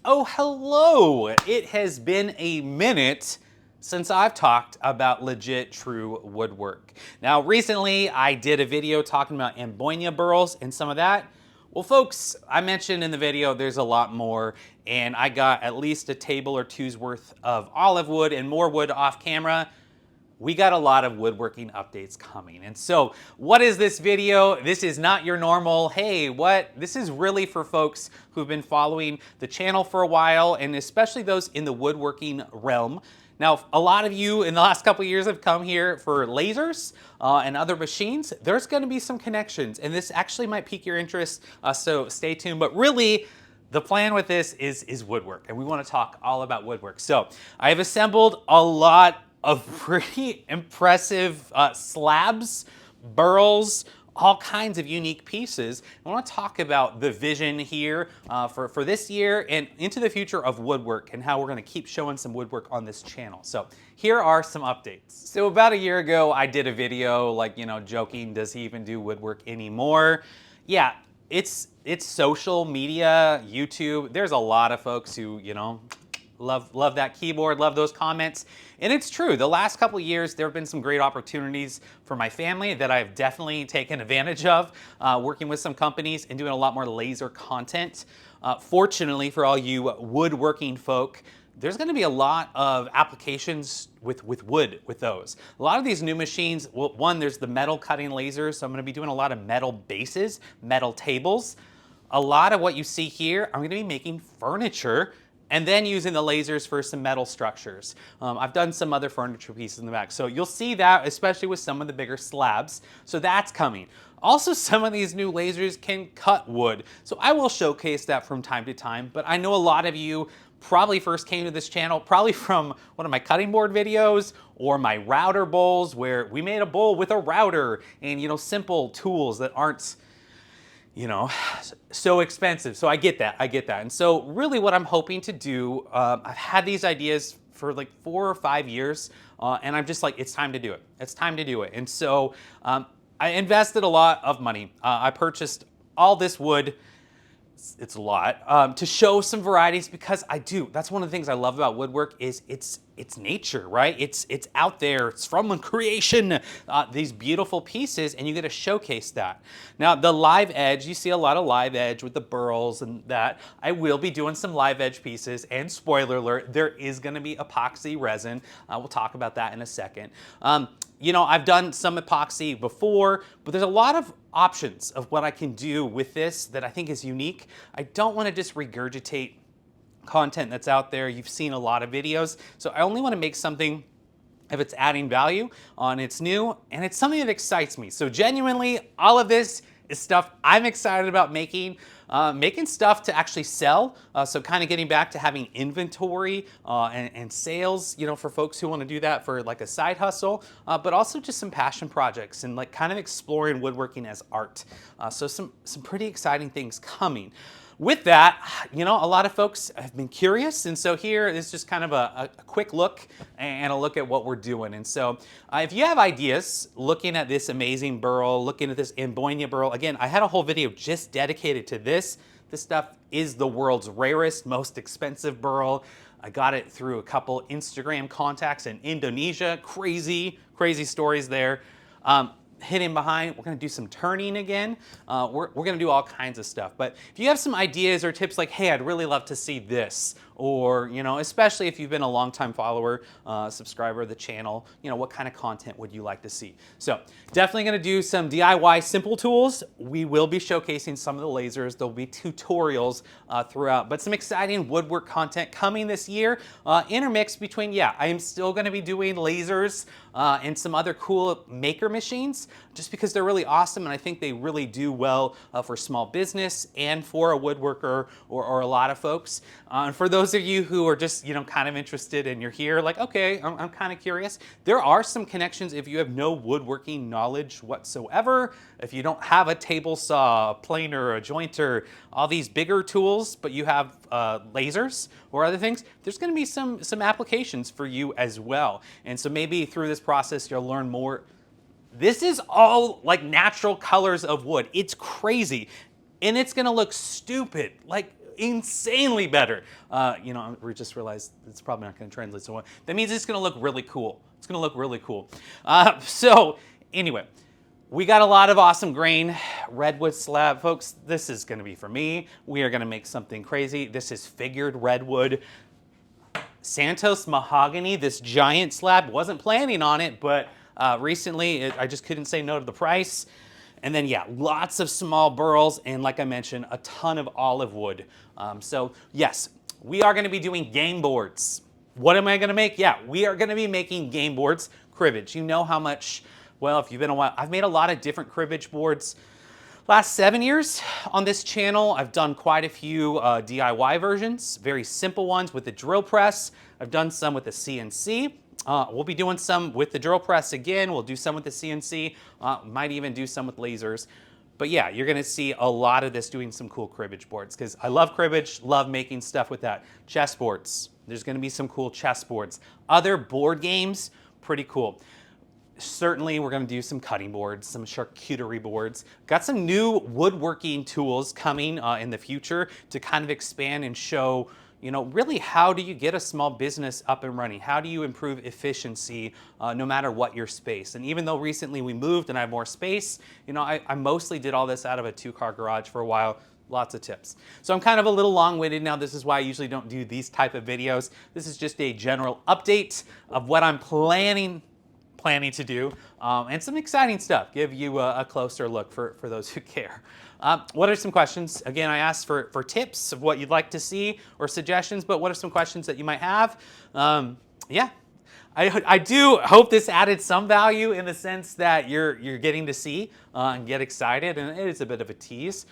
Oh, hello! It has been a minute since I've talked about legit true woodwork. Now, recently I did a video talking about Ambonia burls and some of that. Well, folks, I mentioned in the video there's a lot more, and I got at least a table or two's worth of olive wood and more wood off camera. We got a lot of woodworking updates coming. And so what is this video? This is not your normal, hey, what? This is really for folks who've been following the channel for a while, and especially those in the woodworking realm. Now, a lot of you in the last couple of years have come here for lasers and other machines. There's gonna be some connections, and this actually might pique your interest, so stay tuned. But really, the plan with this is woodwork, and we wanna talk all about woodwork. So I've assembled a lot of pretty impressive slabs, burls, all kinds of unique pieces. I want to talk about the vision here for this year and into the future of woodwork and how we're going to keep showing some woodwork on this channel. So here are some updates. So about a year ago, I did a video like, joking, does he even do woodwork anymore? Yeah, it's social media, YouTube. There's a lot of folks who, love that keyboard, love those comments. And it's true, the last couple of years, there have been some great opportunities for my family that I've definitely taken advantage of, working with some companies and doing a lot more laser content. Fortunately for all you woodworking folk, there's gonna be a lot of applications with wood with those. A lot of these new machines, well, one, there's the metal cutting lasers, so I'm gonna be doing a lot of metal bases, metal tables. A lot of what you see here, I'm gonna be making furniture and then using the lasers for some metal structures. I've done some other furniture pieces in the back. So you'll see that, especially with some of the bigger slabs. So that's coming. Also, some of these new lasers can cut wood. So I will showcase that from time to time, but I know a lot of you probably first came to this channel, probably from one of my cutting board videos or my router bowls where we made a bowl with a router and, simple tools that aren't, so expensive. So I get that. And so really what I'm hoping to do, I've had these ideas for like 4 or 5 years, and I'm just like, it's time to do it. It's time to do it. And so I invested a lot of money. I purchased all this wood. It's a lot, to show some varieties because I do. That's one of the things I love about woodwork is it's nature, right? It's out there. It's from creation, these beautiful pieces, and you get to showcase that. Now, the live edge, you see a lot of live edge with the burls and that. I will be doing some live edge pieces, and spoiler alert, there is gonna be epoxy resin. We'll talk about that in a second. I've done some epoxy before, but there's a lot of options of what I can do with this that I think is unique. I don't want to just regurgitate content that's out there. You've seen a lot of videos. So I only want to make something if it's adding value, and it's new, and it's something that excites me. So genuinely, all of this is stuff I'm excited about making stuff to actually sell. So kind of getting back to having inventory and sales, for folks who want to do that for like a side hustle, but also just some passion projects and like kind of exploring woodworking as art. So some pretty exciting things coming. With that, a lot of folks have been curious, and so here is just kind of a quick look and a look at what we're doing. And so if you have ideas looking at this amazing burl, looking at this Ambonia burl, again, I had a whole video just dedicated to this. This stuff is the world's rarest, most expensive burl. I got it through a couple Instagram contacts in Indonesia. Crazy stories there. Hidden behind, we're gonna do some turning again. We're gonna do all kinds of stuff. But if you have some ideas or tips like, hey, I'd really love to see this, or, especially if you've been a longtime follower, subscriber of the channel, what kind of content would you like to see? So definitely gonna do some DIY simple tools. We will be showcasing some of the lasers. There'll be tutorials throughout, but some exciting woodwork content coming this year, intermixed between, I am still gonna be doing lasers and some other cool maker machines, just because they're really awesome, and I think they really do well for small business and for a woodworker or a lot of folks. And for those of you who are just kind of interested and you're here like, okay, I'm kind of curious, there are some connections if you have no woodworking knowledge whatsoever. If you don't have a table saw, a planer, a jointer, all these bigger tools, but you have lasers or other things, there's going to be some applications for you as well. And so maybe through this process you'll learn more. This is all like natural colors of wood. It's crazy. And it's gonna look stupid. Like, insanely better. You know, we just realized it's probably not going to translate so well. That means it's going to look really cool. It's going to look really cool. So anyway, we got a lot of awesome grain. Redwood slab, folks, this is going to be for me. We are going to make something crazy. This is figured redwood. Santos mahogany, this giant slab. Wasn't planning on it, but recently I just couldn't say no to the price. And then, yeah, lots of small burls, and like I mentioned, a ton of olive wood. So yes, we are going to be doing game boards. What am I going to make? Yeah, we are going to be making game boards, cribbage. You know how much, well, if you've been a while, I've made a lot of different cribbage boards. Last 7 years on this channel, I've done quite a few DIY versions, very simple ones with the drill press. I've done some with the CNC. We'll be doing some with the drill press again. We'll do some with the CNC, might even do some with lasers. But yeah, you're gonna see a lot of this doing some cool cribbage boards because I love cribbage, love making stuff with that. Chessboards, there's gonna be some cool chessboards. Other board games, pretty cool. Certainly, we're going to do some cutting boards, some charcuterie boards. Got some new woodworking tools coming in the future to kind of expand and show, you know, really how do you get a small business up and running? How do you improve efficiency no matter what your space? And even though recently we moved and I have more space, you know, I mostly did all this out of a 2-car garage for a while. Lots of tips. So I'm kind of a little long-winded now. This is why I usually don't do these type of videos. This is just a general update of what I'm planning to do, and some exciting stuff. Give you a closer look for those who care. What are some questions? Again, I asked for tips of what you'd like to see or suggestions, but what are some questions that you might have? Yeah, I do hope this added some value in the sense that you're getting to see and get excited, and it is a bit of a tease,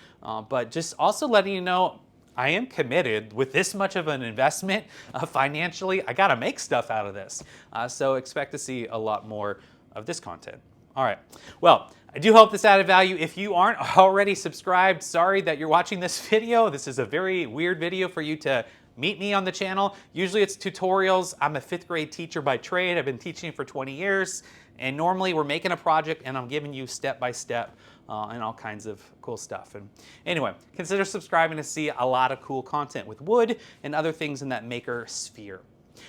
but just also letting you know I am committed with this much of an investment financially. I got to make stuff out of this. So expect to see a lot more of this content. All right. Well, I do hope this added value. If you aren't already subscribed, sorry that you're watching this video. This is a very weird video for you to meet me on the channel. Usually it's tutorials. I'm a 5th grade teacher by trade. I've been teaching for 20 years. And normally we're making a project and I'm giving you step by step and all kinds of cool stuff. And anyway, consider subscribing to see a lot of cool content with wood and other things in that maker sphere.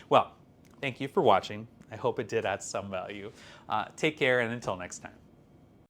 Well, thank you for watching. I hope it did add some value. Take care, and until next time.